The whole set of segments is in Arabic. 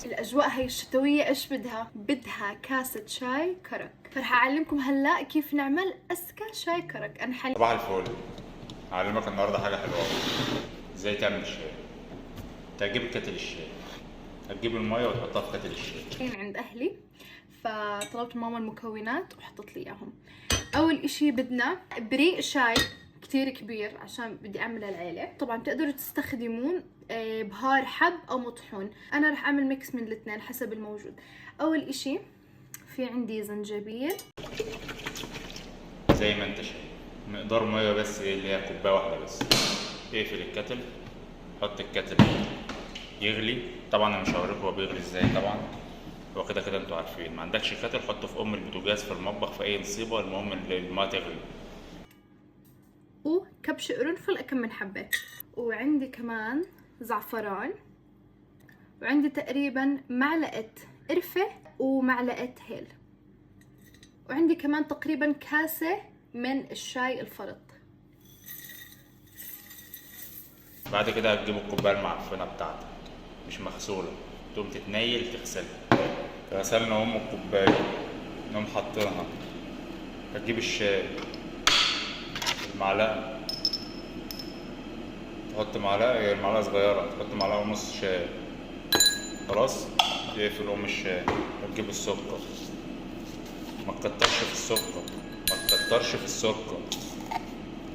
الأجواء هاي الشتوية إيش بدها كاسة شاي كرك. فرح أعلمكم هلا كيف نعمل أذكى شاي كرك. أنا صباح الفل. هعلمك النهارده حاجة حلوة أوي. ازاي تعمل الشاي. هتجيب كاتل الشاي، هتجيب المية وتحطها في كاتل الشاي. عند أهلي فطلبت ماما المكونات وحطت لي إياهم. أول إشي بدنا بريق شاي كتير كبير عشان بدي أعمل العيلة. طبعا بتقدروا تستخدمون بهار حب أو مطحون. أنا رح أعمل ميكس من الاثنين حسب الموجود. أول إشي في عندي زنجبيل زي ما انت شايف، مقدار مية بس اللي هي كوباية واحدة بس. اقفل الكاتل، حط الكاتل يغلي. طبعا انا مش هوريكم هو بيغلي ازاي، طبعا هو كده كده انتوا عارفين. ما عندكش كاتل حطه في البوتاجاز في المطبخ في اي نصيبه، المهم الماء تغلي. وكبش قرنفل كم من حبة، وعندي كمان زعفران، وعندي تقريبا معلقة قرفة ومعلقة هيل، وعندي كمان تقريبا كاسة من الشاي الفرط. بعد كده هتجيب الكوبايه المعفنه بتاعتك مش مغسوله، تقوم تتنيل تغسلها. غسلنا الكوبايه نقوم حاطينها. هتجيب الشاي، المعلقه تحط معلقه، هي المعلقه صغيره تحط معلقه ونص شاي. خلاص تقفل الشاي. هتجيب السكر، ما تكترش في السكر، ما تكترش في السكر.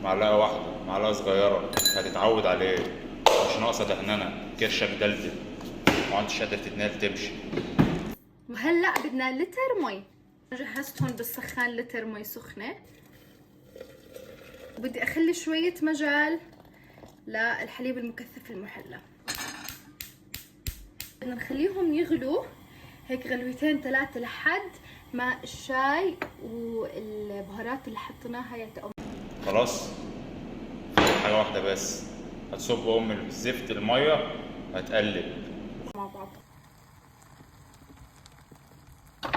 معلقه واحده، معلقه صغيره هتتعود عليه. مش ناقصه دهننه، كرشك دلدل ما انتش قادر تتنال تمشي. وهلا بدنا لتر مي. جهزت هون بالسخان لتر مي سخنه، بدي اخلي شويه مجال للحليب المكثف المحلى. بدنا نخليهم يغلوا هيك غلوتين ثلاثه لحد ما الشاي والبهارات اللي حطيناها يتقوم. خلاص حاجه واحده بس، هتصب الزفت الميه، هتقلب مع بعض.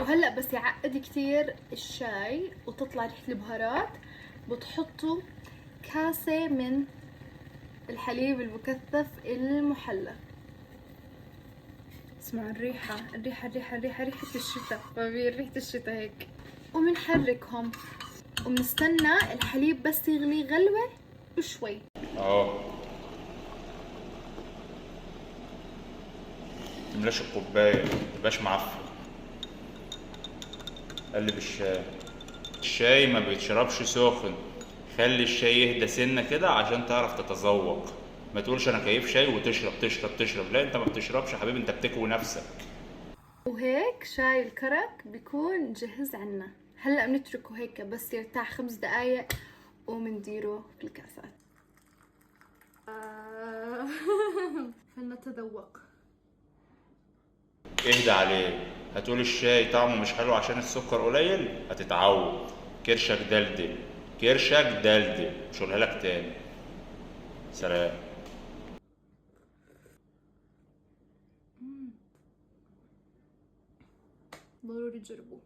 وهلا بس يعقد كتير الشاي وتطلع ريحه البهارات، بتحطوا كاسه من الحليب المكثف المحلى. اسمعوا الريحة ريحة الشتاء، فبين ريحة الشتاء هيك. ومنحركهم ومنستنى الحليب بس يغلي غلوة وشوي. متملاش الكوبايه، متبقاش معفن. قلب الشاي ما بيتشربش سخن، خلي الشاي يهدى سنه كده عشان تعرف تتذوق. ما تقولش انا كيف شاي وتشرب تشرب، لا انت ما بتشربش يا حبيبي، انت بتكوي نفسك. وهيك شاي الكرك بيكون جهز عنا. هلا بنتركه هيك بس يرتاح 5 دقايق ومنديره في الكاسات. فلنتذوق. اهدى عليه. هتقول الشاي طعمه مش حلو عشان السكر قليل، هتتعود. كرشك دلدل، كرشك دلدل، مش هقولها لك تاني. سلام. ضروري تجربوه.